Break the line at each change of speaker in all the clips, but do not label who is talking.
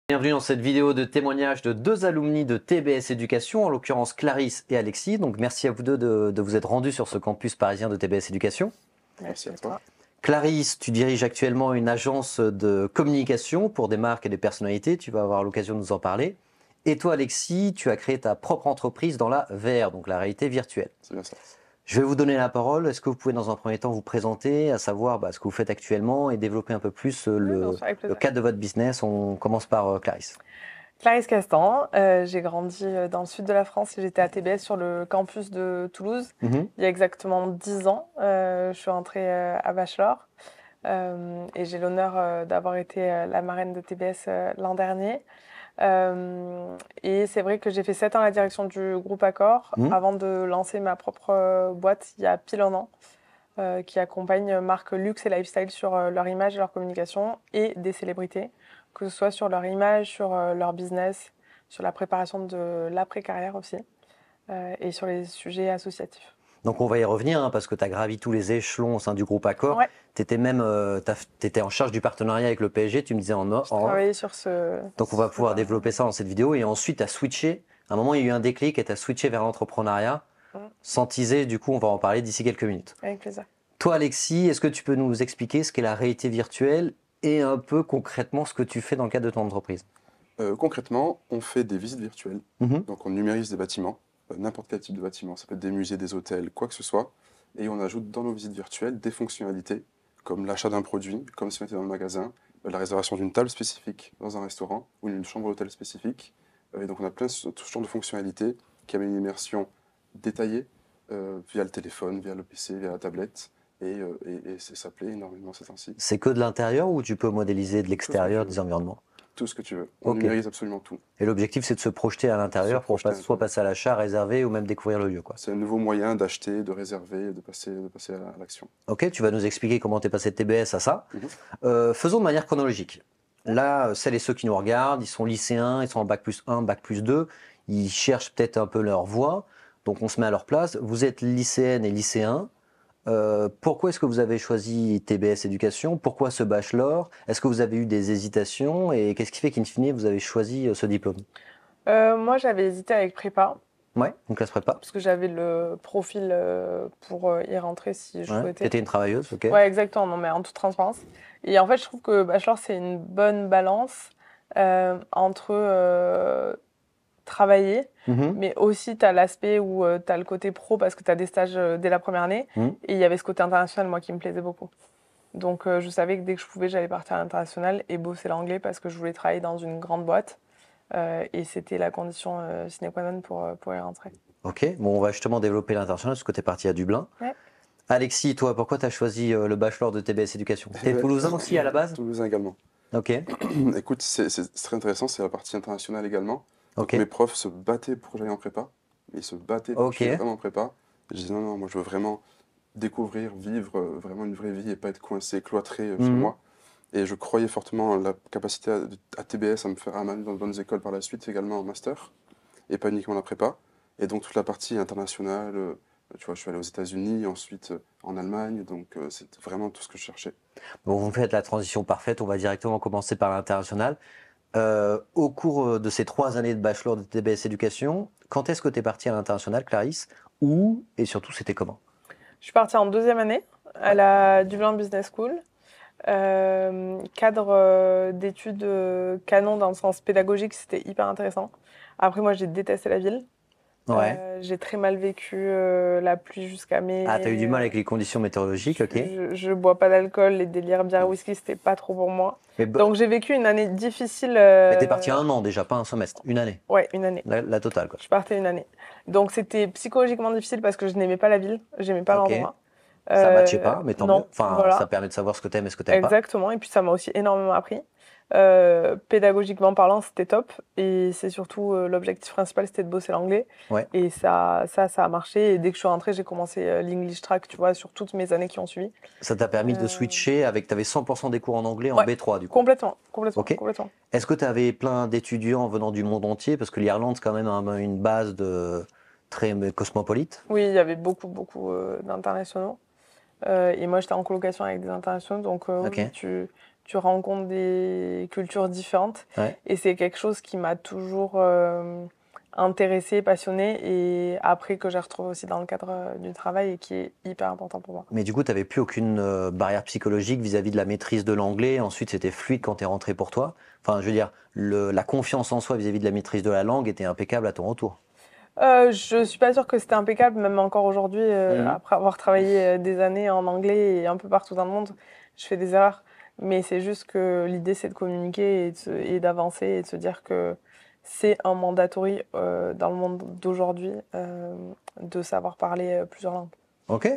Bienvenue dans cette vidéo de témoignage de deux alumni de TBS Éducation, en l'occurrence Clarisse et Alexis. Donc merci à vous deux de vous être rendus sur ce campus parisien de TBS Éducation.
Merci à toi.
Clarisse, tu diriges actuellement une agence de communication pour des marques et des personnalités. Tu vas avoir l'occasion de nous en parler. Et toi, Alexis, tu as créé ta propre entreprise dans la VR, donc la réalité virtuelle.
C'est bien ça.
Je vais vous donner la parole. Est-ce que vous pouvez dans un premier temps vous présenter, à savoir ce que vous faites actuellement et développer un peu plus le cadre de votre business? On commence par Clarisse.
Clarisse Castan, j'ai grandi dans le sud de la France et j'étais à TBS sur le campus de Toulouse il y a exactement 10 ans. Je suis entrée à Bachelor et j'ai l'honneur d'avoir été la marraine de TBS l'an dernier. Et c'est vrai que j'ai fait 7 ans à la direction du groupe Accor avant de lancer ma propre boîte il y a pile un an, qui accompagne marques luxe et lifestyle sur leur image et leur communication et des célébrités, que ce soit sur leur image, sur leur business, sur la préparation de l'après-carrière aussi, et sur les sujets associatifs.
Donc on va y revenir parce que tu as gravi tous les échelons au sein du groupe Accor.
Ouais.
Tu étais en charge du partenariat avec le PSG, tu me disais en or.
Je travaillais sur ce...
Donc on va pouvoir développer ça dans cette vidéo. Et ensuite, tu as switché. À un moment, il y a eu un déclic et tu as switché vers l'entrepreneuriat. Sans teaser, du coup, on va en parler d'ici quelques minutes.
Avec plaisir.
Toi, Alexis, est-ce que tu peux nous expliquer ce qu'est la réalité virtuelle et un peu concrètement ce que tu fais dans le cadre de ton entreprise?
Concrètement, on fait des visites virtuelles. Donc on numérise des bâtiments, n'importe quel type de bâtiment. Ça peut être des musées, des hôtels, quoi que ce soit. Et on ajoute dans nos visites virtuelles des fonctionnalités, comme l'achat d'un produit, comme si on était dans le magasin, la réservation d'une table spécifique dans un restaurant ou une chambre d'hôtel spécifique. Et donc on a plein de ce genre de fonctionnalités qui amènent une immersion détaillée via le téléphone, via le PC, via la tablette. Et ça plaît énormément ces temps-ci.
C'est que de l'intérieur ou tu peux modéliser de l'extérieur des environnements?
Tout ce que tu veux. On numérise absolument tout.
Et l'objectif, c'est de se projeter à l'intérieur pour soit passer à l'achat, réserver ou même découvrir le lieu.
C'est un nouveau moyen d'acheter, de réserver, de passer à l'action.
Ok, tu vas nous expliquer comment tu es passé de TBS à ça. Faisons de manière chronologique. Là, celles et ceux qui nous regardent, ils sont lycéens, ils sont en bac+1, bac+2, ils cherchent peut-être un peu leur voie, donc on se met à leur place. Vous êtes lycéenne et lycéen. Pourquoi est-ce que vous avez choisi TBS Éducation? Pourquoi ce bachelor? Est-ce que vous avez eu des hésitations? Et qu'est-ce qui fait qu'in fine, vous avez choisi ce diplôme?
Moi, j'avais hésité avec prépa.
Ouais, une classe prépa.
Parce que j'avais le profil pour y rentrer si je souhaitais.
T'étais une travailleuse, ok.
Ouais, exactement, non, mais en toute transparence. Et en fait, je trouve que bachelor, c'est une bonne balance entre travailler, mais aussi tu as l'aspect où tu as le côté pro parce que tu as des stages dès la première année. Et il y avait ce côté international, moi, qui me plaisait beaucoup. Donc, je savais que dès que je pouvais, j'allais partir à l'international et bosser l'anglais parce que je voulais travailler dans une grande boîte. Et c'était la condition sine qua non pour y rentrer.
Ok, bon, on va justement développer l'international parce que tu es parti à Dublin.
Ouais.
Alexis, toi, pourquoi tu as choisi le bachelor de TBS Éducation? Tu es toulousain aussi à la base?
Toulousain également.
Ok.
Écoute, c'est très intéressant, c'est la partie internationale également. Donc,
Ok.
mes profs se battaient pour que j'aille en prépa. Ils se battaient pour que j'aille vraiment en prépa. Et je disais non, moi je veux vraiment découvrir, vivre vraiment une vraie vie et pas être coincé, cloîtré chez moi. Et je croyais fortement la capacité à TBS à me faire amener dans de bonnes écoles par la suite, également en master, et pas uniquement la prépa. Et donc toute la partie internationale, tu vois, je suis allé aux États-Unis, ensuite en Allemagne, donc c'est vraiment tout ce que je cherchais.
Bon, vous faites la transition parfaite, on va directement commencer par l'international. Au cours de ces 3 années de bachelor de TBS Éducation, quand est-ce que tu es partie à l'international, Clarisse? Où et surtout, c'était comment?
Je suis partie en 2e année à la Dublin Business School. Cadre d'études canon dans le sens pédagogique, c'était hyper intéressant. Après, moi, j'ai détesté la ville.
Ouais.
J'ai très mal vécu la pluie jusqu'à mes...
Ah, t'as eu du mal avec les conditions météorologiques, ok.
Je bois pas d'alcool, les délires bière, whisky, c'était pas trop pour moi. Donc j'ai vécu une année difficile.
Mais t'es parti 1 an déjà, pas un semestre, une année.
Ouais, une année.
La totale, quoi.
Je partais une année. Donc c'était psychologiquement difficile parce que je n'aimais pas la ville, j'aimais pas l'endroit.
Ça matchait pas, mais tant mieux. Enfin,
voilà.
Ça permet de savoir ce que t'aimes et ce que t'aimes pas.
Exactement, et puis ça m'a aussi énormément appris. Pédagogiquement parlant, c'était top. Et c'est surtout l'objectif principal, c'était de bosser l'anglais.
Ouais.
Et ça a marché. Et dès que je suis rentrée, j'ai commencé l'English Track, tu vois, sur toutes mes années qui ont suivi.
Ça t'a permis de switcher avec, t'avais 100% des cours en anglais en B3 du coup.
Complètement.
Okay.
Complètement.
Est-ce que tu avais plein d'étudiants venant du monde entier? Parce que l'Irlande, c'est quand même une base très cosmopolite.
Oui, il y avait beaucoup d'internationaux. Et moi, j'étais en colocation avec des internationaux. Donc, tu tu rencontres des cultures différentes.
Ouais.
Et c'est quelque chose qui m'a toujours intéressée, passionnée, et après que j'ai retrouvé aussi dans le cadre du travail et qui est hyper important pour moi.
Mais du coup, tu n'avais plus aucune barrière psychologique vis-à-vie de la maîtrise de l'anglais. Ensuite, c'était fluide quand tu es rentré pour toi. Enfin, je veux dire, la confiance en soi vis-à-vis de la maîtrise de la langue était impeccable à ton retour.
Je suis pas sûre que c'était impeccable, même encore aujourd'hui, après avoir travaillé des années en anglais et un peu partout dans le monde, je fais des erreurs. Mais c'est juste que l'idée, c'est de communiquer et d'avancer et de se dire que c'est un mandatory dans le monde d'aujourd'hui de savoir parler plusieurs langues.
Ok.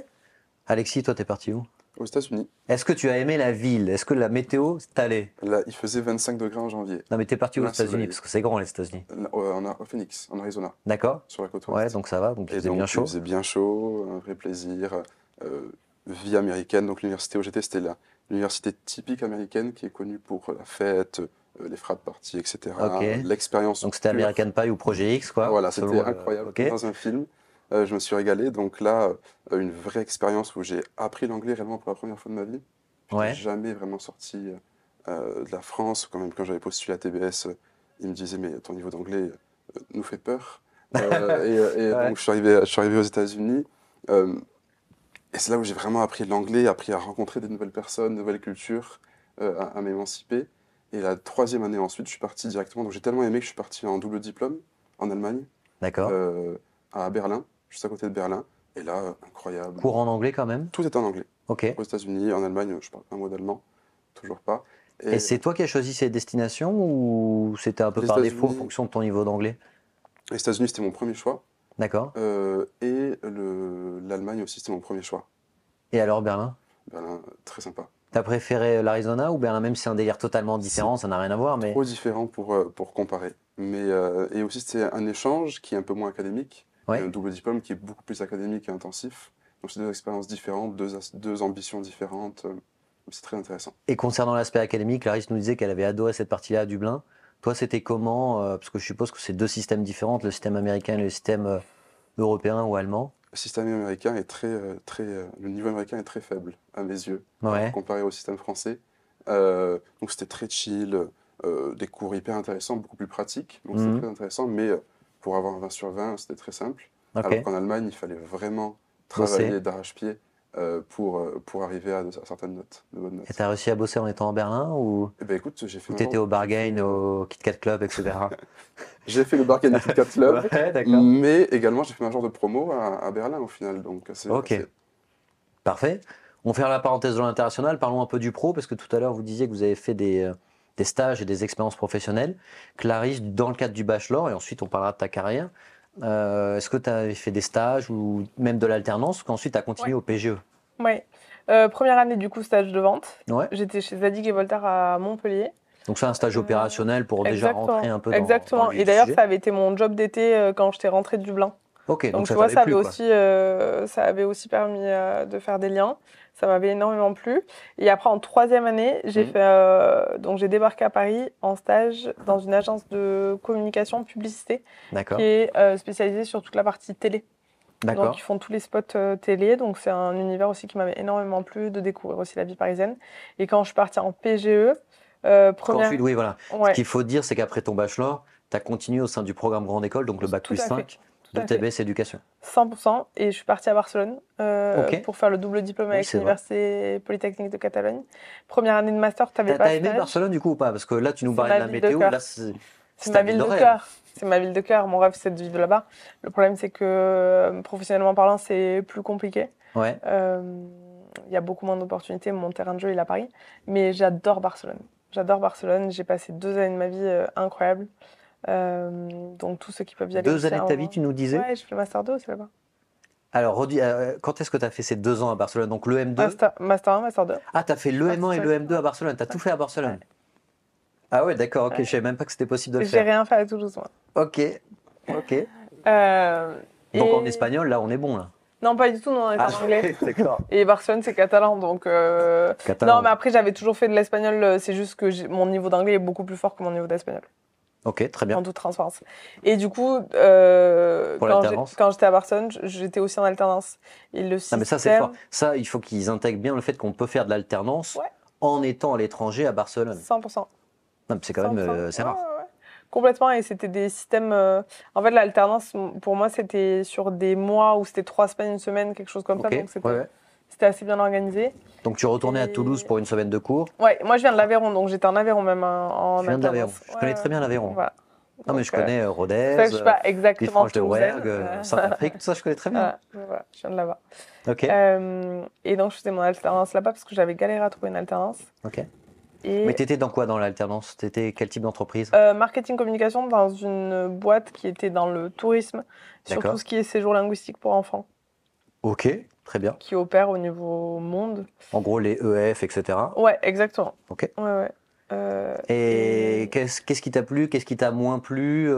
Alexis, toi, t'es parti où?
Aux États-Unis,
Est-ce que tu as aimé la ville? Est-ce que la météo t'allait?
là, il faisait 25 degrés en janvier.
Non, mais t'es parti aux
Plein
États-Unis
soleil.
parce que c'est grand les États-Unis.
Là, au Phoenix, en Arizona,
D'accord?
sur la côte
Ouais,
ouest.
donc ça va, donc il
Et
faisait
donc,
bien
il
chaud.
faisait bien chaud, un vrai plaisir. Vie américaine, donc l'université où j'étais, c'était l'université typique américaine qui est connue pour la fête, les frat parties, etc.
Ok.
L'expérience
Donc c'était
pure.
American Pie ou Projet X, quoi.
Voilà,
selon
c'était
le-
incroyable,
Ok.
comme dans un film. Je me suis régalé. Donc là, une vraie expérience où j'ai appris l'anglais réellement pour la première fois de ma vie. Je
Ouais.
n'étais jamais vraiment sorti de la France. Quand même, quand j'avais postulé à TBS, ils me disaient, mais ton niveau d'anglais nous fait peur.
Ouais.
Donc je suis arrivé aux États-Unis. Et c'est là où j'ai vraiment appris l'anglais, appris à rencontrer des nouvelles personnes, de nouvelles cultures, à m'émanciper. Et la troisième année ensuite, je suis parti directement. Donc j'ai tellement aimé que je suis parti en double diplôme en Allemagne,
D'accord.
à Berlin, juste à côté de Berlin. Et là, incroyable.
Cours en anglais quand même.
Tout est en anglais.
Ok.
Aux États-Unis, en Allemagne, je parle un mot d'allemand, toujours pas.
Et c'est toi qui as choisi ces destinations ou c'était un peu
Les
par défaut en
États-Unis-
fonction de ton niveau d'anglais?
les États-Unis, c'était mon premier choix.
D'accord.
Et l'Allemagne aussi, c'était mon premier choix.
Et alors Berlin?
Berlin, très sympa.
T'as préféré l'Arizona ou Berlin, même si c'est un délire totalement différent, ça n'a rien à voir, mais
Trop différent pour comparer. Mais, et aussi, c'était un échange qui est un peu moins académique.
Ouais.
Et un double diplôme qui est beaucoup plus académique et intensif. Donc, c'est deux expériences différentes, deux ambitions différentes. C'est très intéressant.
Et concernant l'aspect académique, Clarisse nous disait qu'elle avait adoré cette partie-là à Dublin. Toi, c'était comment parce que je suppose que c'est deux systèmes différents, le système américain et le système européen ou allemand.
Le système américain est le niveau américain est très faible à mes yeux,
Ouais.
comparé au système français. Donc c'était très chill, des cours hyper intéressants, beaucoup plus pratiques, donc c'était très intéressant, mais pour avoir un 20 sur 20, c'était très simple.
Ok.
Alors qu'en Allemagne, il fallait vraiment travailler d'arrache-pied pour arriver à certaines notes, de bonnes notes.
Et t'as réussi à bosser en étant en Berlin ou
Eh ben écoute, j'ai fait
t'étais au bargain, au Kit Kat Club, etc.
J'ai fait le bargain au Kit Kat Club,
Ouais, d'accord.
mais également j'ai fait un genre de promo à Berlin au final. Donc
Ok. Parfait. On va faire la parenthèse de l'international. Parlons un peu du pro, parce que tout à l'heure, vous disiez que vous avez fait des stages et des expériences professionnelles. Clarisse, dans le cadre du bachelor, et ensuite on parlera de ta carrière, est-ce que tu avais fait des stages ou même de l'alternance, ou qu'ensuite tu as continué
Ouais.
au PGE?
Ouais. Première année, du coup, stage de vente.
Ouais.
J'étais chez Zadig et Voltaire à Montpellier.
Donc c'est un stage opérationnel pour déjà
Exactement.
rentrer un peu
Exactement.
dans le vif
Et
du
d'ailleurs,
sujet.
ça avait été mon job d'été quand j'étais rentrée de Dublin.
Ok, donc
Donc tu
ça
vois,
t'avait plu, quoi.
ça avait aussi permis de faire des liens. Ça m'avait énormément plu. Et après, en troisième année, donc j'ai débarqué à Paris en stage dans une agence de communication publicité
D'accord.
qui est spécialisée sur toute la partie télé.
D'accord.
Donc ils font tous les spots télé. Donc c'est un univers aussi qui m'avait énormément plu, de découvrir aussi la vie parisienne. Et quand je suis partie en PGE, première...
Ensuite, oui, voilà.
Ouais.
Ce qu'il faut dire, c'est qu'après ton bachelor, tu as continué au sein du programme Grande École, donc le bac
Tout
plus
à fait.
5 de TBS Éducation.
100%. Et je suis partie à Barcelone
Ok.
pour faire le double diplôme
Oui,
avec
c'est
l'Université Polytechnique de Catalogne. Première année de master, tu n'avais pas
T'as
de
aimé
stage.
Barcelone du coup ou pas? Parce que là, tu nous
C'est
parlais de
ma
la
ville de
météo.
cœur.
Là,
C'est
ta
ma ville de
rêve.
cœur. C'est ma ville de cœur. Mon rêve, c'est de vivre là-bas. Le problème, c'est que professionnellement parlant, c'est plus compliqué.
Ouais.
Il y a beaucoup moins d'opportunités. Mon terrain de jeu, il est à Paris. Mais j'adore Barcelone. J'adore Barcelone. J'ai passé 2 années de ma vie incroyables. Donc, tous ceux qui peuvent y aller.
2 années de ta vie, tu nous disais?
Ouais, j'ai fait le Master 2 aussi là-bas.
Alors, redis, quand est-ce que tu as fait ces 2 ans à Barcelone? Donc le M2.
Master 1, Master 2.
Ah, tu as fait le M1 et le M2 à Barcelone. Tu as tout fait à Barcelone.
Ouais.
Ah ouais, d'accord, ok.
Ouais.
Je savais même pas que c'était possible de le
J'ai
faire.
rien fait à Toulouse, moi.
Ok, ok. Donc en espagnol, là, on est bon, là.
Non, pas du tout, non, on est en anglais.
D'accord.
Et Barcelone, c'est catalan, donc...
Catalan.
Non, mais après, j'avais toujours fait de l'espagnol. C'est juste que mon niveau d'anglais est beaucoup plus fort que mon niveau d'espagnol.
Ok, très bien.
En toute transparence. Et du coup,
Pour l'alternance.
quand j'étais à Barcelone, j'étais aussi en alternance. Et le
Non, mais ça, c'est
système...
fort. Ça, il faut qu'ils intègrent bien le fait qu'on peut faire de l'alternance
Ouais.
en étant à l'étranger à Barcelone.
100%.
Non, c'est quand même c'est rare.
Ouais. Complètement, et c'était des systèmes... En fait, l'alternance, pour moi, c'était sur des mois où c'était 3 semaines, 1 semaine, quelque chose comme ça, donc c'était assez bien organisé.
Donc tu retournais à Toulouse pour une semaine de cours?
Ouais, moi je viens de l'Aveyron, donc j'étais en Aveyron même en
Je viens de l'Aveyron, je connais très bien l'Aveyron.
Voilà.
Non, mais je connais Rodez,
je sais pas exactement
de Rouergue, Saint-Patrick, tout ça, je connais très bien.
Voilà, je viens de là-bas.
Ok.
Et donc je faisais mon alternance là-bas parce que j'avais galéré à trouver une alternance.
Ok. Mais tu étais dans quoi dans l'alternance? Tu étais quel type d'entreprise?
Marketing communication dans une boîte qui était dans le tourisme, sur tout ce qui est séjour linguistique pour enfants.
Ok, très bien.
Qui opère au niveau monde.
En gros, les EF, etc.
Ouais, exactement.
Ok.
Ouais.
Et qu'est-ce qui t'a plu? Qu'est-ce qui t'a moins plu?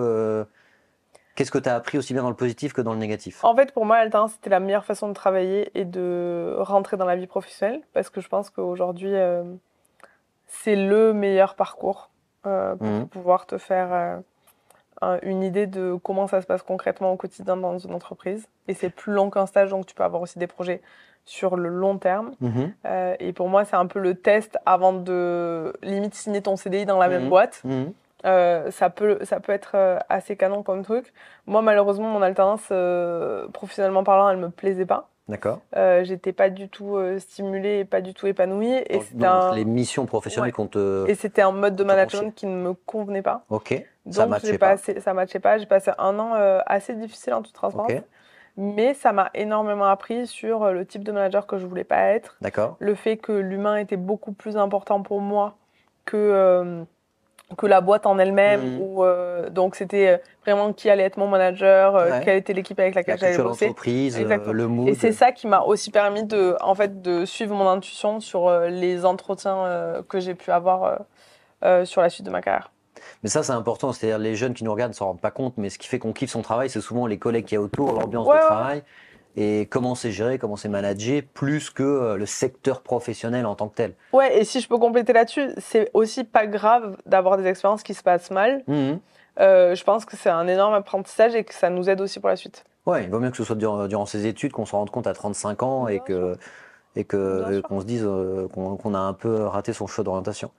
Qu'est-ce que tu as appris aussi bien dans le positif que dans le négatif?
En fait, pour moi, l'alternance, c'était la meilleure façon de travailler et de rentrer dans la vie professionnelle, parce que je pense qu'aujourd'hui, c'est le meilleur parcours pour pouvoir te faire une idée de comment ça se passe concrètement au quotidien dans une entreprise. Et c'est plus long qu'un stage, donc tu peux avoir aussi des projets sur le long terme. Et pour moi, c'est un peu le test avant de limite signer ton CDI dans la même boîte. Ça peut être assez canon comme truc. Moi, malheureusement, mon alternance, professionnellement parlant, elle me plaisait pas.
D'accord.
J'étais pas du tout stimulée et pas du tout épanouie. Et
donc, les missions professionnelles qu'on te...
Et c'était un mode de management qui ne me convenait pas.
Ok,
donc,
ça matchait pas.
Ça matchait pas. J'ai passé un an assez difficile en toute transparence.
Okay.
Mais ça m'a énormément appris sur le type de manager que je voulais pas être.
D'accord.
Le fait que l'humain était beaucoup plus important pour moi que la boîte en elle-même. Donc, c'était vraiment qui allait être mon manager, quelle était l'équipe avec laquelle j'allais bosser.
L'entreprise, le mood.
Et c'est ça qui m'a aussi permis de suivre mon intuition sur les entretiens que j'ai pu avoir sur la suite de ma carrière.
Mais ça, c'est important. C'est-à-dire, les jeunes qui nous regardent ne s'en rendent pas compte, mais ce qui fait qu'on kiffe son travail, c'est souvent les collègues qu'il y a autour, l'ambiance de travail, et comment c'est géré, comment c'est managé, plus que le secteur professionnel en tant que tel.
Ouais, et si je peux compléter là-dessus, c'est aussi pas grave d'avoir des expériences qui se passent mal. Je pense que c'est un énorme apprentissage et que ça nous aide aussi pour la suite.
Ouais, il vaut mieux que ce soit durant ses études, qu'on se rende compte à 35 ans et qu'on se dise qu'on a un peu raté son choix d'orientation.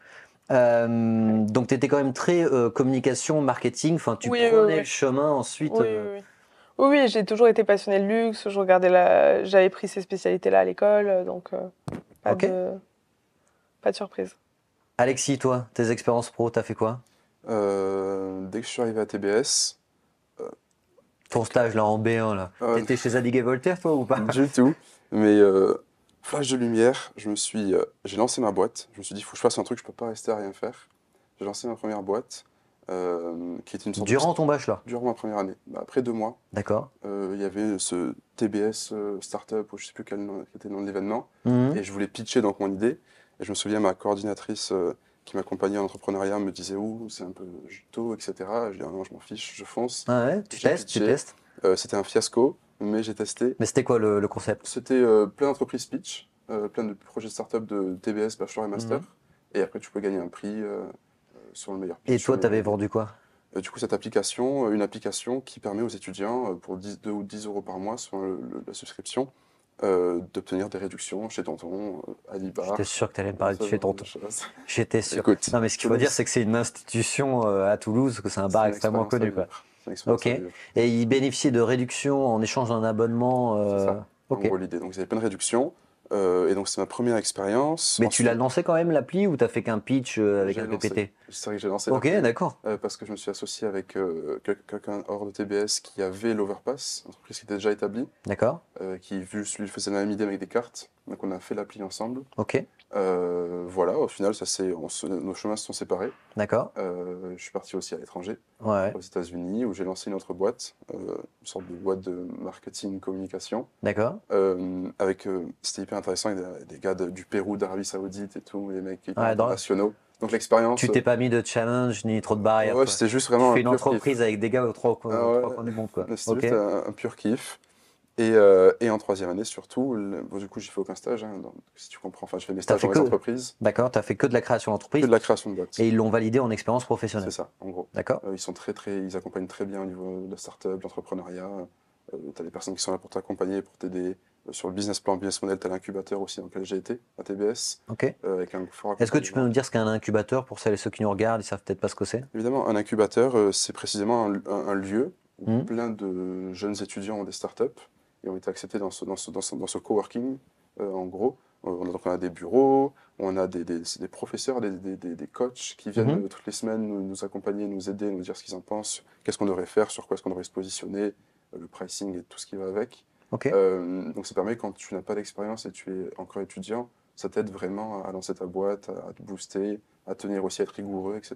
Donc, tu étais quand même très communication, marketing, enfin, tu prenais le chemin ensuite.
Oui, j'ai toujours été passionnée de luxe, j'avais pris ces spécialités-là à l'école, donc pas de surprise.
Alexis, toi, tes expériences pro, t'as fait quoi?
Dès que je suis arrivé à TBS...
Ton stage là en B1, là, t'étais chez Zadig & Voltaire, toi, ou pas?
Du tout, mais... flash de lumière, j'ai lancé ma boîte. Je me suis dit, il faut que je fasse un truc, je peux pas rester à rien faire. J'ai lancé ma première boîte, qui était une sorte
Durant ton bachelor?
Durant ma première année. Après 2 mois.
D'accord.
Il y avait ce TBS Startup, ou je sais plus quel était le nom de l'événement, et je voulais pitcher donc mon idée. Et je me souviens, ma coordinatrice qui m'accompagnait en entrepreneuriat me disait, c'est un peu tôt, etc. Je dis, non, je m'en fiche, je fonce.
Ah ouais, tu testes.
C'était un fiasco. Mais j'ai testé.
Mais c'était quoi le concept?
C'était plein d'entreprises pitch, plein de projets de start-up de TBS, Bachelor et Master. Et après, tu peux gagner un prix sur le meilleur pitch.
Et toi, tu avais vendu quoi?
Du coup, cette application, une application qui permet aux étudiants, pour 2 ou 10 euros par mois, sur la subscription, d'obtenir des réductions chez Tonton, Alibar.
J'étais sûr que tu allais me parler de chez Tonton. J'étais sûr.
Écoute,
non, mais ce qu'il faut dire, c'est que c'est une institution à Toulouse, que c'est un bar extrêmement connu, quoi. Ok. Et ils bénéficiaient de réductions en échange d'un abonnement.
C'est ça, en gros l'idée. Donc ils avaient plein de réductions. Et donc c'est ma première expérience.
Mais ensuite, tu l'as lancé quand même l'appli ou t'as fait qu'un pitch avec un PPT?
C'est vrai que j'ai lancé.
Ok, d'accord.
Parce que je me suis associé avec quelqu'un hors de TBS qui avait l'Overpass, une entreprise qui était déjà établie. D'accord. Qui lui faisait la même idée avec des cartes. Donc on a fait l'appli ensemble. Ok. Voilà, au final, nos chemins se sont séparés. D'accord. Je suis parti aussi à l'étranger, aux États-Unis, où j'ai lancé une autre boîte, une sorte de boîte de marketing communication. D'accord. C'était hyper intéressant avec des gars du Pérou, d'Arabie Saoudite et tout, les mecs internationaux. Donc l'expérience.
Tu t'es pas mis de challenge ni trop de barrières.
Ouais, c'était juste vraiment.
Tu fais une entreprise avec des gars aux trois coins du monde, quoi.
C'était juste un pur kiff. Et en 3e année, surtout, du coup, j'ai fait aucun stage, donc, si tu comprends. Enfin, je fais mes stages dans les entreprises.
D'accord, tu as fait que de la création d'entreprise.
Que de la création de boîte.
Et ils l'ont validé en expérience professionnelle.
C'est ça, en gros.
D'accord.
Ils accompagnent très bien au niveau de la start-up, de l'entrepreneuriat. Tu as des personnes qui sont là pour t'accompagner, pour t'aider sur le business plan, business model, tu as l'incubateur aussi dans lequel j'ai été, à TBS.
Ok.
Avec un fort
Est-ce que tu peux
accompagnement.
nous dire ce qu'est un incubateur pour celles et ceux qui nous regardent, ils savent peut-être pas ce que c'est?
Évidemment, un incubateur, c'est précisément un lieu où
Mhm.
plein de jeunes étudiants ont des startups et ont été acceptés dans ce coworking, en gros. Donc on a des bureaux, on a c'est des professeurs, des coachs qui viennent
Mhm.
toutes les semaines nous accompagner, nous aider, nous dire ce qu'ils en pensent, qu'est-ce qu'on devrait faire, sur quoi est-ce qu'on devrait se positionner, le pricing et tout ce qui va avec.
Ok.
Donc ça permet, quand tu n'as pas d'expérience et tu es encore étudiant, ça t'aide vraiment à lancer ta boîte, à te booster, à tenir aussi, à être rigoureux, etc.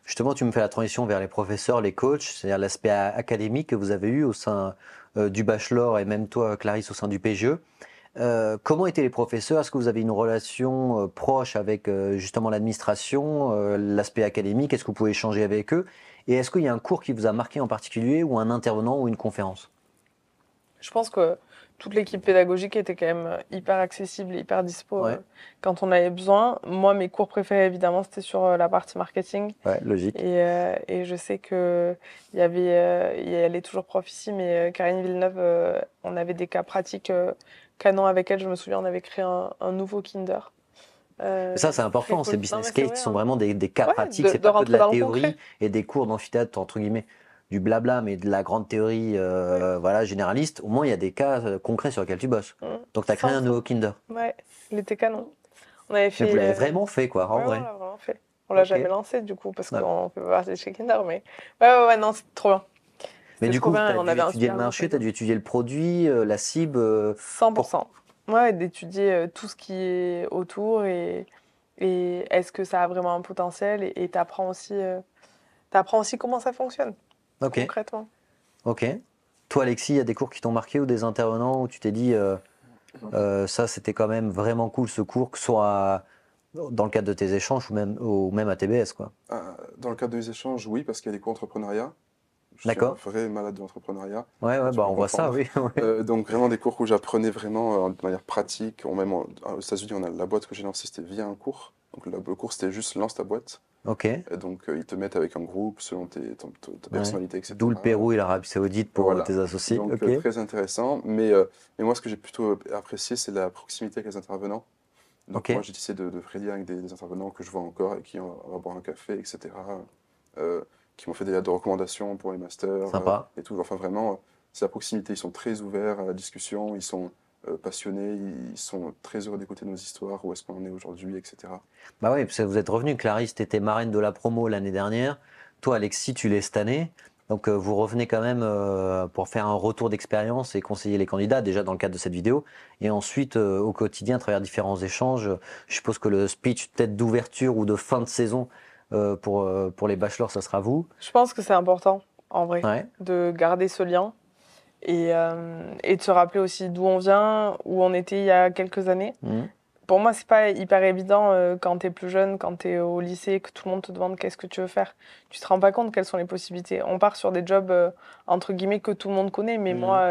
Justement, tu me fais la transition vers les professeurs, les coachs, c'est-à-dire l'aspect académique que vous avez eu au sein du bachelor et même toi, Clarisse, au sein du PGE. Comment étaient les professeurs? Est-ce que vous avez une relation proche avec justement l'administration, l'aspect académique? Est-ce que vous pouvez échanger avec eux? Et est-ce qu'il y a un cours qui vous a marqué en particulier, ou un intervenant ou une conférence?
Je pense que toute l'équipe pédagogique était quand même hyper accessible et hyper dispo
Ouais,
quand on avait besoin. Moi, mes cours préférés, évidemment, c'était sur la partie marketing.
ouais, logique.
Et je sais il elle est toujours prof ici, mais Karine Villeneuve, on avait des cas pratiques canons avec elle. Je me souviens, on avait créé un nouveau Kinder.
Et ça, c'est
Très
important, ces
cool. Non,
business
mais c'est
cases
vrai,
qui sont
hein.
vraiment des cas
Ouais,
pratiques, c'est
de
pas que de
rentrer
la
dans le concret.
théorie et des cours d'amphithéâtre, entre guillemets, du blabla, mais de la grande théorie
Ouais.
voilà, généraliste. Au moins, il y a des cas concrets sur lesquels tu bosses. Donc, tu as créé un
100%.
nouveau Kinder.
Ouais, il était canon. On avait
Mais vous
fait.
l'avez vraiment fait, quoi, en
Ouais, on
vrai.
l'a vraiment fait. On l'a
Ok.
jamais lancé du coup parce
Ouais.
qu'on fait pas partie de chez Kinder, mais ouais, non, c'était trop bien.
Mais
C'était
du
trop
coup, tu
bien et
as
on
dû
avait un
étudier le
super
marché,
groupe.
tu as dû étudier le produit, la cible. Pour...
100%. Ouais, d'étudier tout ce qui est autour et est-ce que ça a vraiment un potentiel et t'apprends aussi comment ça fonctionne
Ok,
concrètement.
ok. Toi, Alexis, il y a des cours qui t'ont marqué ou des intervenants où tu t'es dit ça, c'était quand même vraiment cool ce cours, que ce soit dans le cadre de tes échanges ou même à TBS, quoi.
Dans le cadre des échanges, oui, parce qu'il y a des cours entrepreneuriat. Je suis un
D'accord?
vrai malade de l'entrepreneuriat,
Ouais, ouais,
tu
bah
peux
on voit ça,
comprendre.
oui. Ouais.
Donc vraiment des cours où j'apprenais vraiment de manière pratique. Aux États-Unis, la boîte que j'ai lancée, c'était via un cours. Donc le cours, c'était juste lance ta boîte.
Ok,
Et donc ils te mettent avec un groupe selon ta
ouais.
personnalité,
D'où le
etc.
Pérou et l'Arabie Saoudite pour
Voilà.
tes associés.
Donc
Ok,
très intéressant. Mais moi, ce que j'ai plutôt apprécié, c'est la proximité avec les intervenants. Donc
ok,
moi, j'ai essayé de créer des liens avec des intervenants que je vois encore et qui on va boire un café, etc. euh, qui m'ont fait des lettres de recommandations pour les masters
sympa.
et tout. Enfin vraiment, c'est la proximité. Ils sont très ouverts à la discussion, ils sont passionnés, ils sont très heureux d'écouter nos histoires, où est-ce qu'on en est aujourd'hui, etc.
Bah oui, parce que vous êtes revenu. Clarisse, t'étais marraine de la promo l'année dernière. Toi, Alexis, tu l'es cette année. Donc vous revenez quand même pour faire un retour d'expérience et conseiller les candidats, déjà dans le cadre de cette vidéo. Et ensuite, au quotidien, à travers différents échanges. Je suppose que le speech peut-être d'ouverture ou de fin de saison pour les bachelors, ça sera vous.
Je pense que c'est important en vrai
Ouais.
de garder ce lien et de se rappeler aussi d'où on vient, où on était il y a quelques années.
Mhm.
Pour moi, c'est pas hyper évident quand t'es plus jeune, quand t'es au lycée, que tout le monde te demande qu'est-ce que tu veux faire. Tu te rends pas compte quelles sont les possibilités. On part sur des jobs entre guillemets que tout le monde connaît, mais moi,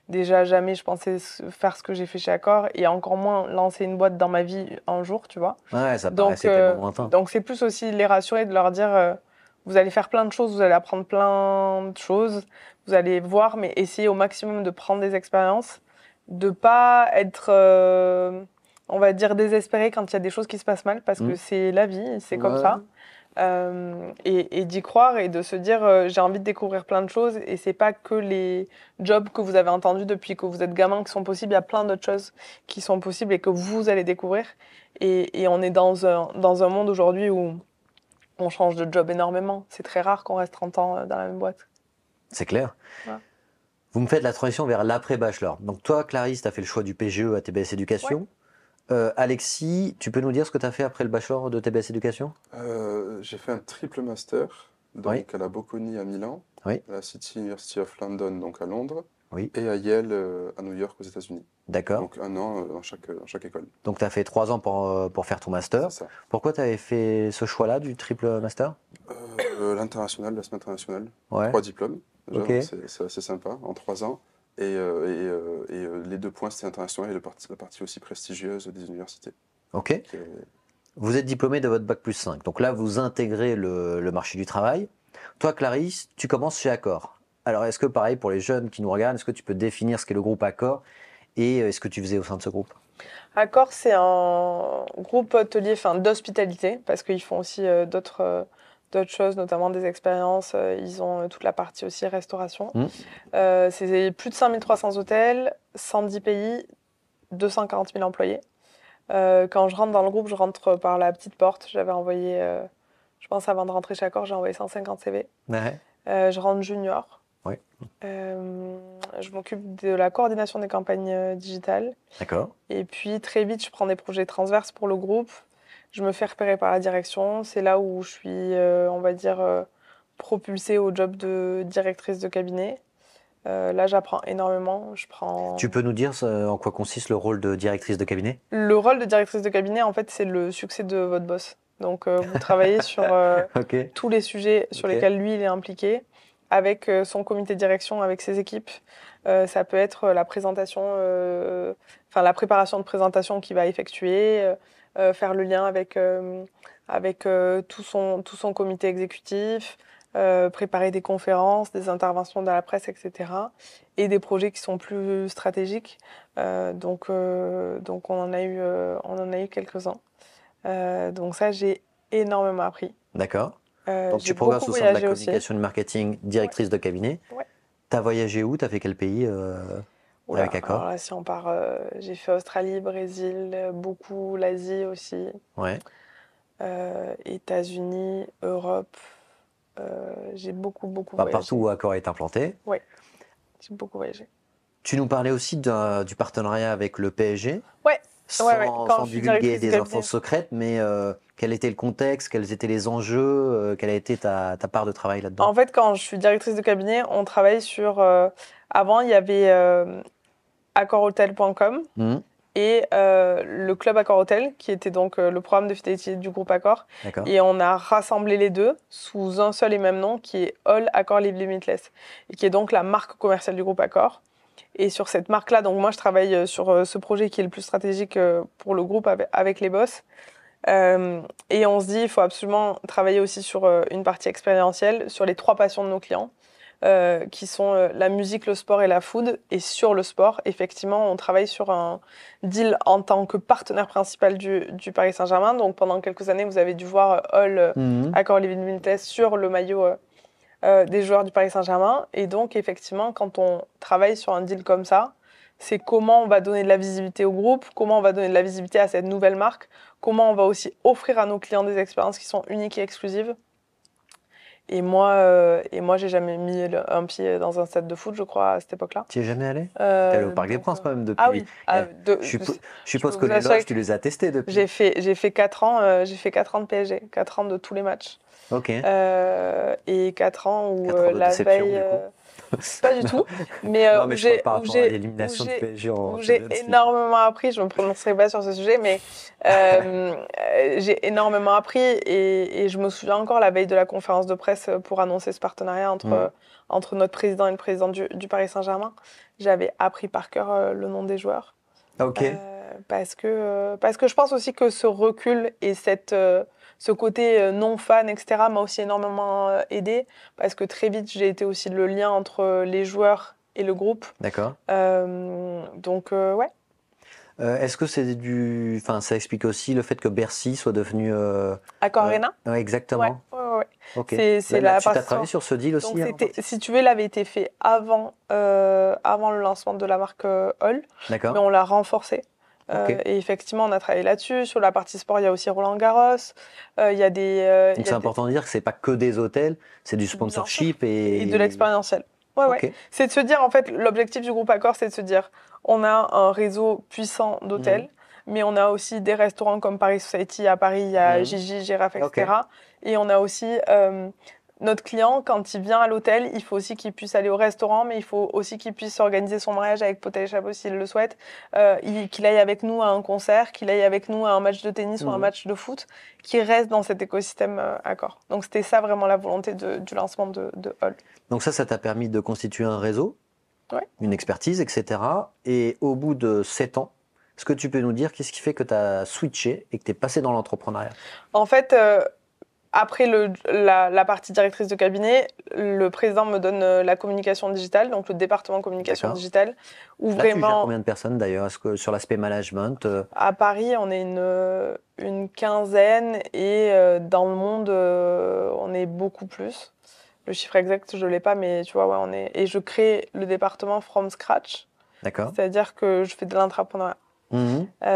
déjà jamais je pensais faire ce que j'ai fait chez Accor et encore moins lancer une boîte dans ma vie un jour, tu vois.
Ouais, ça
Donc,
paraissait tellement lointain.
donc c'est plus aussi de les rassurer, de leur dire vous allez faire plein de choses, vous allez apprendre plein de choses, vous allez voir, mais essayez au maximum de prendre des expériences, de pas être on va dire désespéré quand il y a des choses qui se passent mal parce que
Mhm.
c'est la vie, c'est comme
Ouais.
ça. Et d'y croire et de se dire j'ai envie de découvrir plein de choses et c'est pas que les jobs que vous avez entendus depuis que vous êtes gamin qui sont possibles, il y a plein d'autres choses qui sont possibles et que vous allez découvrir. Et on est dans un monde aujourd'hui où on change de job énormément. C'est très rare qu'on reste 30 ans dans la même boîte.
C'est clair.
Voilà.
Vous me faites la transition vers l'après-bachelor. Donc toi, Clarisse, tu as fait le choix du PGE à TBS Éducation. Alexis, tu peux nous dire ce que tu as fait après le bachelor de TBS Éducation?
J'ai fait un triple master,
Oui,
donc à la Bocconi à Milan,
oui,
à la City University of London, donc à Londres,
oui.
et à Yale à New York aux États-Unis.
D'accord.
Donc un an dans chaque école.
Donc tu as fait 3 ans pour faire ton
C'est
master.
ça.
Pourquoi tu avais fait ce choix-là du triple master?
L'international, l'aspect international.
Ouais,
3 diplômes, déjà,
ok.
donc c'est assez sympa, en 3 ans. Les 2 points, c'était international et la partie aussi prestigieuse des universités.
Ok.
qui est-
Vous êtes diplômé de votre bac+5. Donc là, vous intégrez le marché du travail. Toi, Clarisse, tu commences chez Accor. Alors, est-ce que pareil pour les jeunes qui nous regardent, est-ce que tu peux définir ce qu'est le groupe Accor et ce que tu faisais au sein de ce groupe.
Accor, c'est un groupe hôtelier, d'hospitalité, parce qu'ils font aussi d'autres choses, notamment des expériences. Ils ont toute la partie aussi restauration. C'est plus de 5300 hôtels, 110 pays, 240 000 employés. Quand je rentre dans le groupe, je rentre par la petite porte. J'avais envoyé, je pense avant de rentrer chez Accor, j'ai envoyé 150 CV.
Ouais.
Je rentre junior.
Oui.
Je m'occupe de la coordination des campagnes digitales.
D'accord.
Et puis très vite, je prends des projets transverses pour le groupe. Je me fais repérer par la direction. C'est là où je suis, on va dire, propulsée au job de directrice de cabinet. Là, j'apprends énormément.
Tu peux nous dire en quoi consiste le rôle de directrice de cabinet?
Le rôle de directrice de cabinet, en fait, c'est le succès de votre boss. Donc, vous travaillez sur
Okay.
tous les sujets sur lesquels lui, il est impliqué, avec son comité de direction, avec ses équipes. Ça peut être la présentation, la préparation de présentation qu'il va effectuer, faire le lien avec tout son comité exécutif, préparer des conférences, des interventions dans la presse, etc. Et des projets qui sont plus stratégiques. Donc on en a eu quelques-uns. Donc ça, j'ai énormément appris.
D'accord. Donc
J'ai
tu progresses
beaucoup
au sein de la
voyagé aussi.
communication et du marketing, directrice de cabinet.
Ouais.
T'as voyagé où? T'as fait quel pays
Oula,
avec Accor?
alors là, si on part, j'ai fait Australie, Brésil, beaucoup l'Asie aussi,
Ouais.
États-Unis, Europe. J'ai beaucoup voyagé.
Partout où Accor est implanté.
Ouais, j'ai beaucoup voyagé.
Tu nous parlais aussi du partenariat avec le PSG.
Ouais.
Sans divulguer des infos secrètes, mais quel était le contexte, quels étaient les enjeux, quelle a été ta part de travail là-dedans?
En fait, quand je suis directrice de cabinet, on travaille sur... avant, il y avait accorhotel.com et le club Accor Hotel, qui était donc le programme de fidélité du groupe Accor.
D'accord.
Et on a rassemblé les deux sous un seul et même nom, qui est All Accor Live Limitless, et qui est donc la marque commerciale du groupe Accor. Et sur cette marque-là, donc moi, je travaille sur ce projet qui est le plus stratégique pour le groupe avec les boss. Et on se dit, il faut absolument travailler aussi sur une partie expérientielle, sur les 3 passions de nos clients, qui sont la musique, le sport et la food. Et sur le sport, effectivement, on travaille sur un deal en tant que partenaire principal du Paris Saint-Germain. Donc pendant quelques années, vous avez dû voir All Accor Live Limitless sur le maillot des joueurs du Paris Saint-Germain. Et donc, effectivement, quand on travaille sur un deal comme ça, c'est comment on va donner de la visibilité au groupe, comment on va donner de la visibilité à cette nouvelle marque, comment on va aussi offrir à nos clients des expériences qui sont uniques et exclusives. Et moi, j'ai jamais mis un pied dans un stade de foot, je crois, à cette époque-là.
Tu n'y es jamais allé? T'es allé au Parc des Princes quand même depuis.
Ah oui.
Je suppose que les loges, tu les as testées depuis.
J'ai fait 4 ans, de PSG, 4 ans de tous les matchs.
Ok.
Et 4 ans où
4 ans de
la
déception,
veille...
du coup.
Pas du tout, mais,
non, mais je parle par rapport à l'élimination de PSG en
j'ai énormément appris, je ne me prononcerai pas sur ce sujet, mais j'ai énormément appris et je me souviens encore la veille de la conférence de presse pour annoncer ce partenariat entre notre président et le président du Paris Saint-Germain. J'avais appris par cœur le nom des joueurs.
Ok.
Parce que je pense aussi que ce recul et ce côté non-fan, etc., m'a aussi énormément aidé, parce que très vite, j'ai été aussi le lien entre les joueurs et le groupe.
D'accord.
Donc, ouais.
Est-ce que ça explique aussi le fait que Bercy soit devenu...
Accor Arena.
Ouais, exactement.
Ouais.
Ok.
C'est
là, tu as travaillé sur ce deal aussi?
Donc, si tu veux, il avait été fait avant le lancement de la marque All,
D'accord.
mais on l'a renforcé.
Okay.
Et effectivement, on a travaillé là-dessus. Sur la partie sport, il y a aussi Roland Garros. Il y a des.
Donc c'est important de dire que c'est pas que des hôtels, c'est du sponsorship et
de l'expérientiel. Ouais. C'est de se dire, en fait, l'objectif du groupe Accor, c'est de se dire, on a un réseau puissant d'hôtels, mais on a aussi des restaurants comme Paris Society à Paris, il y a Gigi, Girafe, etc. Et on a aussi notre client, quand il vient à l'hôtel, il faut aussi qu'il puisse aller au restaurant, mais il faut aussi qu'il puisse organiser son mariage avec Potel et Chapeau s'il le souhaite, qu'il aille avec nous à un concert, qu'il aille avec nous à un match de tennis ou un match de foot, qu'il reste dans cet écosystème Accor. Donc c'était ça vraiment la volonté du lancement de All.
Donc ça t'a permis de constituer un réseau, une expertise, etc. Et au bout de 7 ans, est-ce que tu peux nous dire qu'est-ce qui fait que tu as switché et que tu es passé dans l'entrepreneuriat?
En fait, après la partie directrice de cabinet, le président me donne la communication digitale, donc le département communication digitale. Où
là,
vraiment,
tu gères combien de personnes d'ailleurs? Est-ce que sur l'aspect management
À Paris, on est une quinzaine et dans le monde, on est beaucoup plus. Le chiffre exact, je ne l'ai pas, mais tu vois, ouais, et je crée le département from scratch.
D'accord.
C'est-à-dire que je fais de l'intrapreneuriat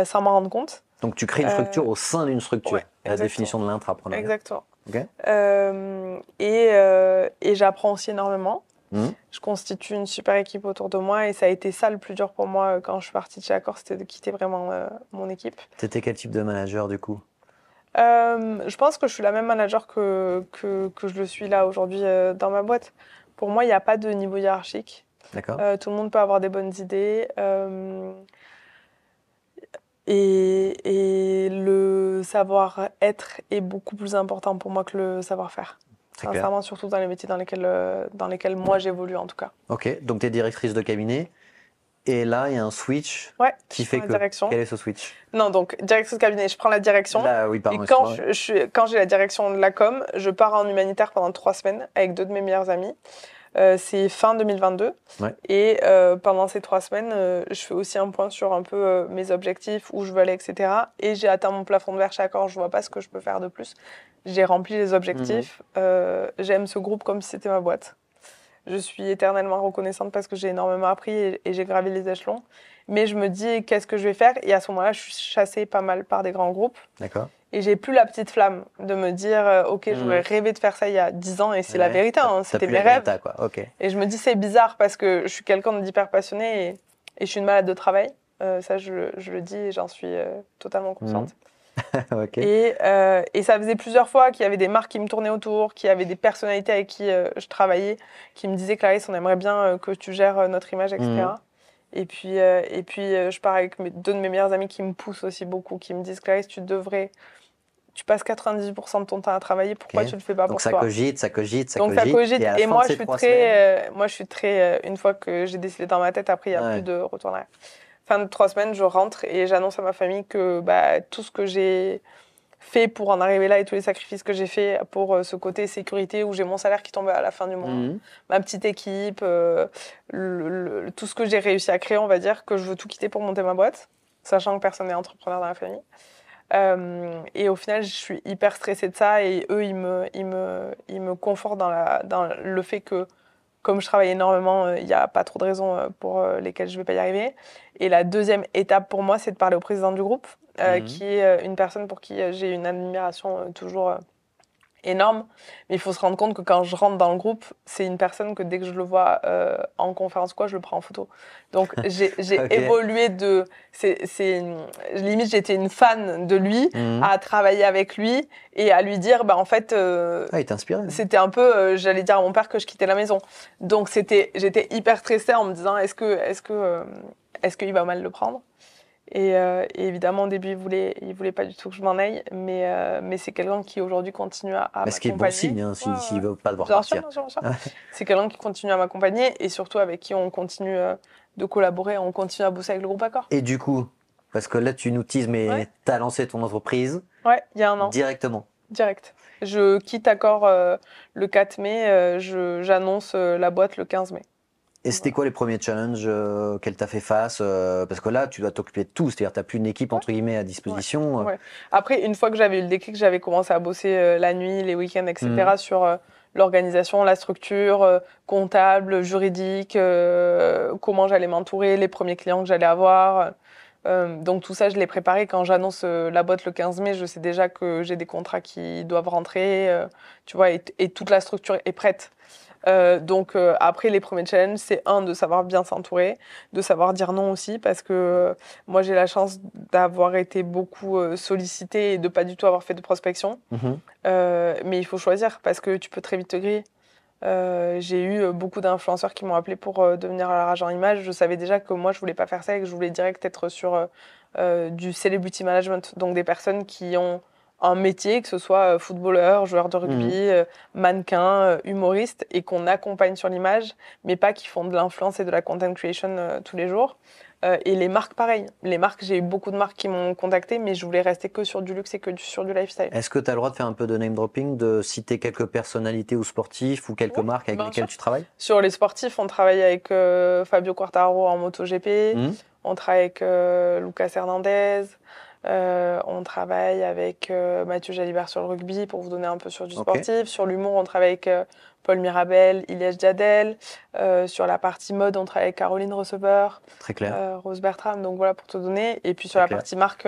sans m'en rendre compte.
Donc, tu crées une structure au sein d'une structure,
ouais,
la définition de l'intrapreneuriat.
Exactement.
Okay.
Et j'apprends aussi énormément. Je constitue une super équipe autour de moi et ça a été ça le plus dur pour moi quand je suis partie de chez Accor, c'était de quitter vraiment mon équipe.
C'était quel type de manager du coup?
Je pense que je suis la même manager que je le suis là aujourd'hui dans ma boîte. Pour moi, il n'y a pas de niveau hiérarchique.
D'accord.
Tout le monde peut avoir des bonnes idées. Et le savoir-être est beaucoup plus important pour moi que le savoir-faire. Sincèrement, surtout dans les métiers dans lesquels moi j'évolue en tout cas.
Ok, donc tu es directrice de cabinet. Et là, il y a un switch qui fait que...
direction.
Quel est ce switch?
Non, donc directrice de cabinet, je prends la direction.
Là, oui, pardon,
et quand j'ai la direction de la com, je pars en humanitaire pendant 3 semaines avec 2 de mes meilleurs amis. C'est fin 2022.
Ouais.
Et pendant ces 3 semaines, je fais aussi un point sur un peu mes objectifs, où je veux aller, etc. Et j'ai atteint mon plafond de verre chez Accor. Je ne vois pas ce que je peux faire de plus. J'ai rempli les objectifs. J'aime ce groupe comme si c'était ma boîte. Je suis éternellement reconnaissante parce que j'ai énormément appris et j'ai gravi les échelons. Mais je me dis, qu'est-ce que je vais faire? Et à ce moment-là, je suis chassée pas mal par des grands groupes.
D'accord.
Et j'ai plus la petite flamme de me dire, OK, j'aurais rêvé de faire ça il y a 10 ans et c'est la vérité, hein, c'était mes rêves.
Quoi. Okay.
Et je me dis, c'est bizarre parce que je suis quelqu'un d'hyper passionné et je suis une malade de travail. Ça, je le dis et j'en suis totalement consciente.
Okay.
Et ça faisait plusieurs fois qu'il y avait des marques qui me tournaient autour, qu'il y avait des personnalités avec qui je travaillais, qui me disaient, Clarisse, on aimerait bien que tu gères notre image, etc. Et puis, je pars avec 2 de mes meilleurs amis qui me poussent aussi beaucoup, qui me disent, Clarisse, tu passes 98% de ton temps à travailler, pourquoi tu le fais pas pour toi?
Donc ça cogite.
Et moi, je suis très, une fois que j'ai décidé dans ma tête, après, il n'y a plus de retour en arrière. Fin de 3 semaines, je rentre et j'annonce à ma famille que tout ce que j'ai fait pour en arriver là et tous les sacrifices que j'ai fait pour ce côté sécurité où j'ai mon salaire qui tombe à la fin du mois, ma petite équipe, tout ce que j'ai réussi à créer, on va dire, que je veux tout quitter pour monter ma boîte, sachant que personne n'est entrepreneur dans la famille. Et au final, je suis hyper stressée de ça et eux, ils me confortent dans le fait que comme je travaille énormément, il n'y a pas trop de raisons pour lesquelles je ne vais pas y arriver. Et la deuxième étape pour moi, c'est de parler au président du groupe, qui est une personne pour qui j'ai une admiration toujours énorme. Mais il faut se rendre compte que quand je rentre dans le groupe, c'est une personne que dès que je le vois en conférence, je le prends en photo. Donc j'ai évolué de... limite, j'étais une fan de lui, à travailler avec lui et à lui dire, en fait...
il t'inspirait.
C'était un peu, j'allais dire à mon père que je quittais la maison. Donc j'étais hyper stressée en me disant, est-ce qu'il va mal le prendre? Et évidemment, au début, il voulait pas du tout que je m'en aille, mais c'est quelqu'un qui aujourd'hui continue à m'accompagner.
Ce qui est bon signe, s'il ne veut pas devoir partir.
Bien sûr. C'est quelqu'un qui continue à m'accompagner et surtout avec qui on continue de collaborer, on continue à bosser avec le groupe Accor.
Et du coup, parce que là, tu nous teases, mais tu as lancé ton entreprise.
Ouais, il y a 1 an.
Directement.
Direct. Je quitte Accor le 4 mai, j'annonce la boîte le 15 mai.
Et c'était quoi les premiers challenges qu'elle t'a fait face parce que là, tu dois t'occuper de tout, c'est-à-dire tu n'as plus une équipe entre guillemets à disposition.
Ouais. Après, une fois que j'avais eu le déclic, j'avais commencé à bosser la nuit, les week-ends, etc. sur l'organisation, la structure, comptable, juridique, comment j'allais m'entourer, les premiers clients que j'allais avoir. Donc tout ça, je l'ai préparé. Quand j'annonce la boîte le 15 mai, je sais déjà que j'ai des contrats qui doivent rentrer, tu vois, et toute la structure est prête. Donc après les premiers challenges, c'est de savoir bien s'entourer, de savoir dire non aussi parce que moi j'ai la chance d'avoir été beaucoup sollicitée et de pas du tout avoir fait de prospection. Mais il faut choisir parce que tu peux très vite te griller. J'ai eu beaucoup d'influenceurs qui m'ont appelé pour devenir leur agent image. Je savais déjà que moi je voulais pas faire ça et que je voulais direct être sur du celebrity management, donc des personnes qui ont un métier, que ce soit footballeur, joueur de rugby, mannequin, humoriste, et qu'on accompagne sur l'image, mais pas qui font de l'influence et de la content creation tous les jours. Et les marques, pareil. Les marques, j'ai eu beaucoup de marques qui m'ont contacté, mais je voulais rester que sur du luxe et que sur du lifestyle.
Est-ce que tu as le droit de faire un peu de name dropping, de citer quelques personnalités ou sportifs ou quelques marques avec lesquelles tu travailles?
Sur les sportifs, on travaille avec Fabio Quartararo en MotoGP, on travaille avec Lucas Hernandez, on travaille avec Mathieu Jalibert sur le rugby, pour vous donner un peu sur du sportif. Sur l'humour, on travaille avec Paul Mirabel, Ilyes Jadel. Sur la partie mode, on travaille avec Caroline Receveur,
Très clair.
Rose Bertram, donc voilà pour te donner. Et puis sur la partie marque,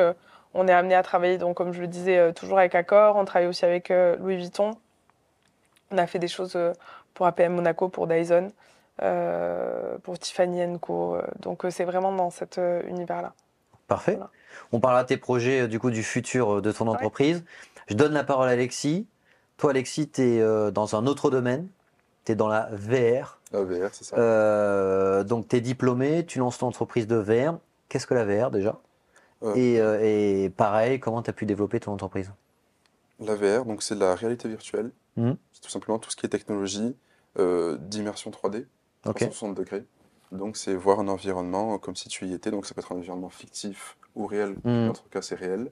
on est amené à travailler, donc comme je le disais, toujours avec Accor. On travaille aussi avec Louis Vuitton. On a fait des choses pour APM Monaco, pour Dyson, pour Tiffany & Co. Donc c'est vraiment dans cet univers-là.
Parfait. Voilà. On parlera de tes projets du coup du futur de ton entreprise. Je donne la parole à Alexis. Toi Alexis, tu es dans un autre domaine. Tu es dans la VR.
La VR, c'est ça.
Donc tu es diplômé, tu lances ton entreprise de VR. Qu'est-ce que la VR déjà et pareil, comment tu as pu développer ton entreprise?
La VR, donc c'est de la réalité virtuelle. C'est tout simplement tout ce qui est technologie d'immersion 3D, 360 degrés. Donc c'est voir un environnement comme si tu y étais. Donc ça peut être un environnement fictif ou réel. Dans notre cas, c'est réel.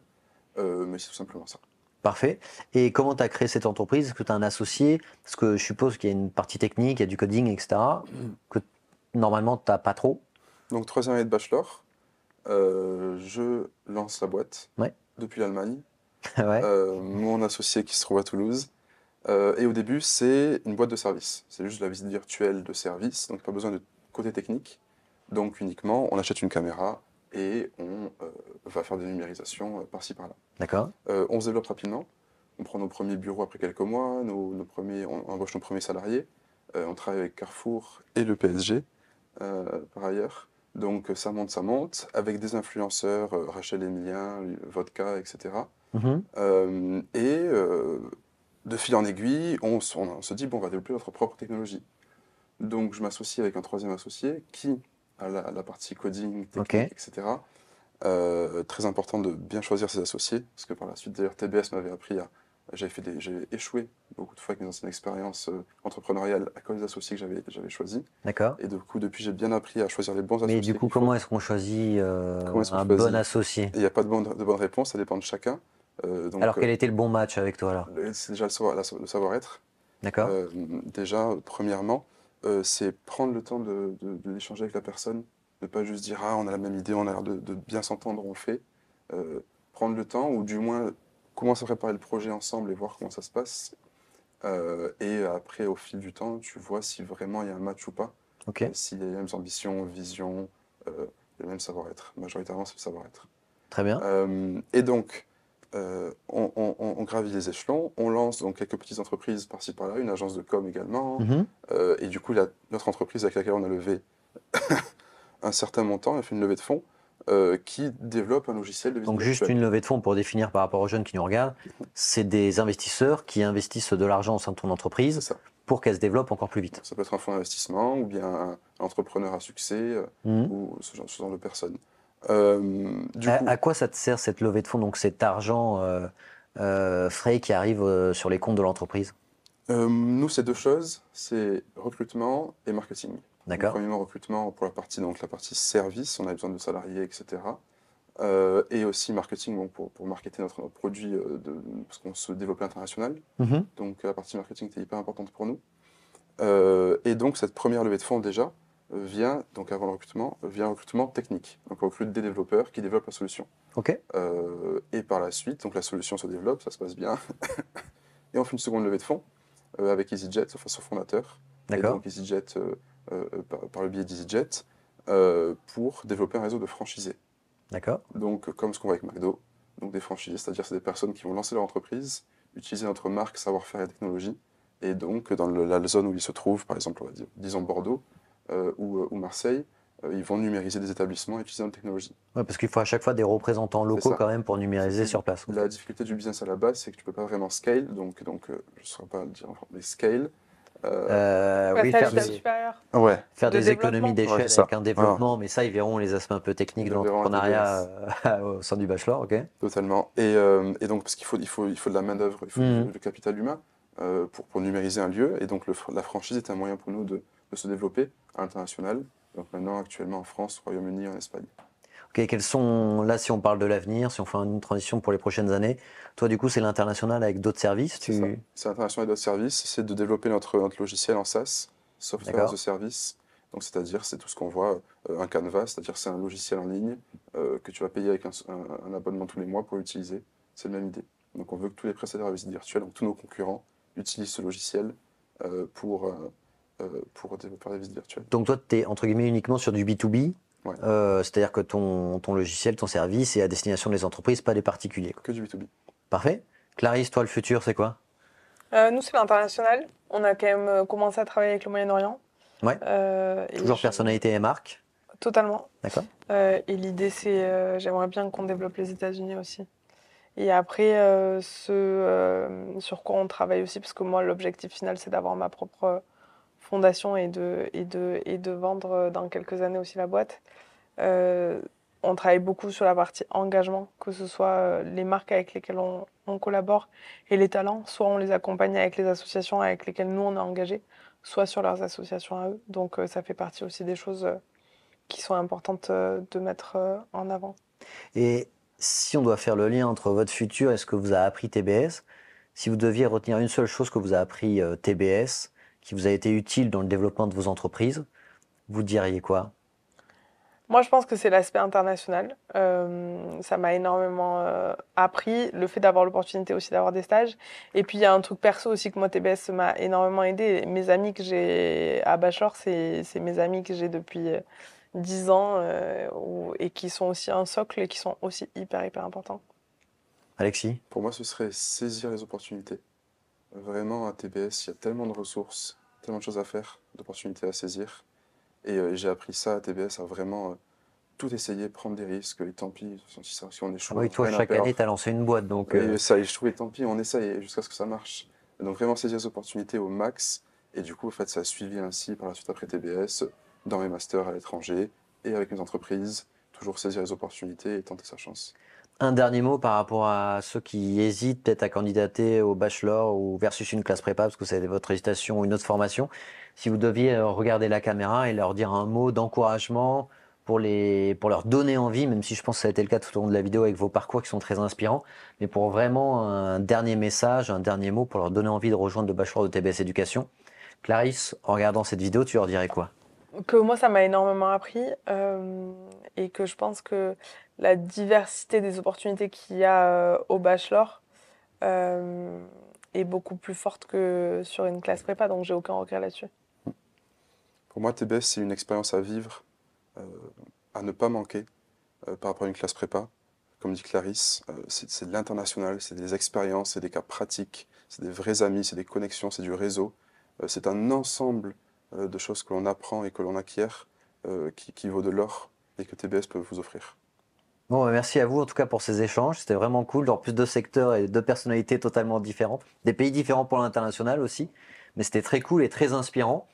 Mais c'est tout simplement ça.
Parfait. Et comment tu as créé cette entreprise? Est-ce que tu as un associé? Parce que je suppose qu'il y a une partie technique, il y a du coding, etc. que normalement tu n'as pas trop.
Donc 3e année de bachelor, je lance la boîte depuis l'Allemagne. Mon associé qui se trouve à Toulouse. Et au début, c'est une boîte de service. C'est juste de la visite virtuelle de service, donc pas besoin de côté technique. Donc uniquement, on achète une caméra et on va faire des numérisations par-ci par-là.
D'accord.
On se développe rapidement. On prend nos premiers bureaux après quelques mois, on embauche nos premiers salariés. On travaille avec Carrefour et le PSG par ailleurs. Donc ça monte, avec des influenceurs, Rachel Emilien, Vodka, etc. De fil en aiguille, on se dit, bon, on va développer notre propre technologie. Donc je m'associe avec un 3e associé qui a la partie coding, technique, etc. Très important de bien choisir ses associés, parce que par la suite, d'ailleurs, TBS m'avait appris à... J'ai échoué beaucoup de fois avec mes anciennes expériences entrepreneuriales à cause des associés que j'avais choisis.
D'accord.
Et du coup, depuis, j'ai bien appris à choisir les bons associés.
Mais du coup, comment est-ce qu'on choisit un bon associé?
Il n'y a pas de bonne réponse, ça dépend de chacun.
Alors, quel était le bon match avec toi alors?
C'est déjà le savoir-être.
D'accord.
Déjà, premièrement, c'est prendre le temps d'échanger avec la personne, ne pas juste dire « Ah, on a la même idée, on a l'air de bien s'entendre, on le fait ». Prendre le temps, ou du moins commencer à préparer le projet ensemble et voir comment ça se passe. Et après, au fil du temps, tu vois si vraiment il y a un match ou pas. S'il y a les mêmes ambitions, visions, le même savoir-être. Majoritairement, c'est le savoir-être.
Très bien.
Et donc, on gravit les échelons, on lance donc quelques petites entreprises par-ci par-là, une agence de com également, et du coup notre entreprise avec laquelle on a levé un certain montant, on a fait une levée de fonds qui développe un logiciel de visite virtuelle. Donc
juste une levée de fonds pour définir par rapport aux jeunes qui nous regardent, c'est des investisseurs qui investissent de l'argent au sein de ton entreprise pour qu'elle se développe encore plus vite.
Ça peut être un fonds d'investissement ou bien un entrepreneur à succès ou ce genre de personnes.
À quoi ça te sert cette levée de fonds, donc cet argent frais qui arrive sur les comptes de l'entreprise?
Nous, c'est 2 choses, c'est recrutement et marketing.
D'accord.
Premièrement, recrutement pour la partie service, on a besoin de salariés, etc. Et aussi marketing pour marketer notre produit, parce qu'on se développe à l'international. Donc la partie marketing était hyper importante pour nous. Et donc cette première levée de fonds déjà, vient, donc avant le recrutement, vient un recrutement technique. Donc on recrute des développeurs qui développent la solution. Et par la suite, donc la solution se développe, ça se passe bien. Et on fait une seconde levée de fonds avec EasyJet, enfin son fondateur. Et donc EasyJet, par le biais d'EasyJet, pour développer un réseau de franchisés. Donc comme ce qu'on voit avec McDo, donc des franchisés, c'est-à-dire c'est des personnes qui vont lancer leur entreprise, utiliser notre marque, savoir-faire et technologie. Et donc dans la zone où ils se trouvent, par exemple, on va dire, disons Bordeaux, ou Marseille, ils vont numériser des établissements et utiliser notre technologie.
Ouais, parce qu'il faut à chaque fois des représentants locaux quand même pour numériser sur place.
La difficulté du business à la base, c'est que tu ne peux pas vraiment scale, donc je ne saurais pas le dire en français, mais scale.
Faire des économies d'échelle avec un développement, mais ça, ils verront les aspects un peu techniques de l'entrepreneuriat au sein du bachelor.
Totalement. Et donc, parce qu'il faut de la main-d'œuvre, il faut du capital humain pour numériser un lieu. Et donc, la franchise est un moyen pour nous de se développer à l'international Donc maintenant, actuellement en France, au Royaume-Uni et en Espagne.
Ok, quels sont, là, si on parle de l'avenir, si on fait une transition pour les prochaines années, toi, du coup, c'est l'international avec d'autres services,
C'est ça. C'est l'international d'autres services, c'est de développer notre logiciel en SaaS, Software as a Service. Donc c'est-à-dire, c'est tout ce qu'on voit, un Canva, c'est-à-dire c'est un logiciel en ligne que tu vas payer avec un abonnement tous les mois pour l'utiliser. C'est la même idée. Donc on veut que tous les prestataires de visite virtuelle, donc tous nos concurrents, utilisent ce logiciel pour développer des visites virtuelles.
Donc toi, tu es entre guillemets uniquement sur du B2B,
Ouais.
c'est-à-dire que ton logiciel, ton service est à destination des entreprises, pas des particuliers.
Que du B2B.
Parfait. Clarisse, toi, le futur, c'est quoi?
Nous, c'est l'international. On a quand même commencé à travailler avec le Moyen-Orient.
Ouais. Toujours personnalité et marque.
Totalement.
D'accord.
Et l'idée, c'est j'aimerais bien qu'on développe les États-Unis aussi. Et après, sur quoi on travaille aussi, parce que moi, l'objectif final, c'est d'avoir ma propre fondation et de vendre dans quelques années aussi la boîte. On travaille beaucoup sur la partie engagement, que ce soit les marques avec lesquelles on collabore et les talents. Soit on les accompagne avec les associations avec lesquelles nous, on est engagés, soit sur leurs associations à eux. Donc, ça fait partie aussi des choses qui sont importantes de mettre en avant.
Et si on doit faire le lien entre votre futur et ce que vous a appris TBS, si vous deviez retenir une seule chose que vous a appris TBS, qui vous a été utile dans le développement de vos entreprises, vous diriez quoi?
Moi, je pense que c'est l'aspect international. Ça m'a énormément appris, le fait d'avoir l'opportunité aussi d'avoir des stages. Et puis, il y a un truc perso aussi que moi, TBS m'a énormément aidé. Mes amis que j'ai à Bachelor, c'est mes amis que j'ai depuis 10 ans et qui sont aussi un socle et qui sont aussi hyper, hyper importants.
Alexis?
Pour moi, ce serait saisir les opportunités. Vraiment, à TBS, il y a tellement de ressources, tellement de choses à faire, d'opportunités à saisir. Et j'ai appris ça à TBS, à vraiment tout essayer, prendre des risques, et tant pis, si on échoue,
Oui, toi,
rien à
chaque année,
perdre.
tu as lancé une boîte, donc
Et ça échoue, et tant pis, on essaye jusqu'à ce que ça marche. Donc vraiment saisir les opportunités au max. Et du coup, en fait, ça a suivi ainsi par la suite après TBS, dans mes masters à l'étranger, et avec mes entreprises, toujours saisir les opportunités et tenter sa chance.
un dernier mot par rapport à ceux qui hésitent peut-être à candidater au bachelor ou versus une classe prépa, parce que c'est votre hésitation ou une autre formation. Si vous deviez regarder la caméra et leur dire un mot d'encouragement pour leur donner envie, même si je pense que ça a été le cas tout au long de la vidéo avec vos parcours qui sont très inspirants, mais pour vraiment un dernier message, un dernier mot pour leur donner envie de rejoindre le bachelor de TBS Éducation. Clarisse, en regardant cette vidéo, tu leur dirais quoi?
Que moi, ça m'a énormément appris et que je pense que la diversité des opportunités qu'il y a au bachelor est beaucoup plus forte que sur une classe prépa, donc j'ai aucun regret là-dessus.
Pour moi, TBS, c'est une expérience à vivre, à ne pas manquer par rapport à une classe prépa. Comme dit Clarisse, c'est de l'international, c'est des expériences, c'est des cas pratiques, c'est des vrais amis, c'est des connexions, c'est du réseau. C'est un ensemble de choses que l'on apprend et que l'on acquiert qui vaut de l'or et que TBS peut vous offrir.
Bon, merci à vous en tout cas pour ces échanges. C'était vraiment cool. En plus, deux secteurs et deux personnalités totalement différentes. Des pays différents pour l'international aussi. Mais c'était très cool et très inspirant.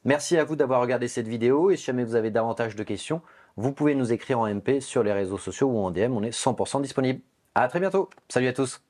Merci à vous d'avoir regardé cette vidéo. Et si jamais vous avez davantage de questions, vous pouvez nous écrire en MP sur les réseaux sociaux ou en DM. On est 100% disponible. À très bientôt. Salut à tous.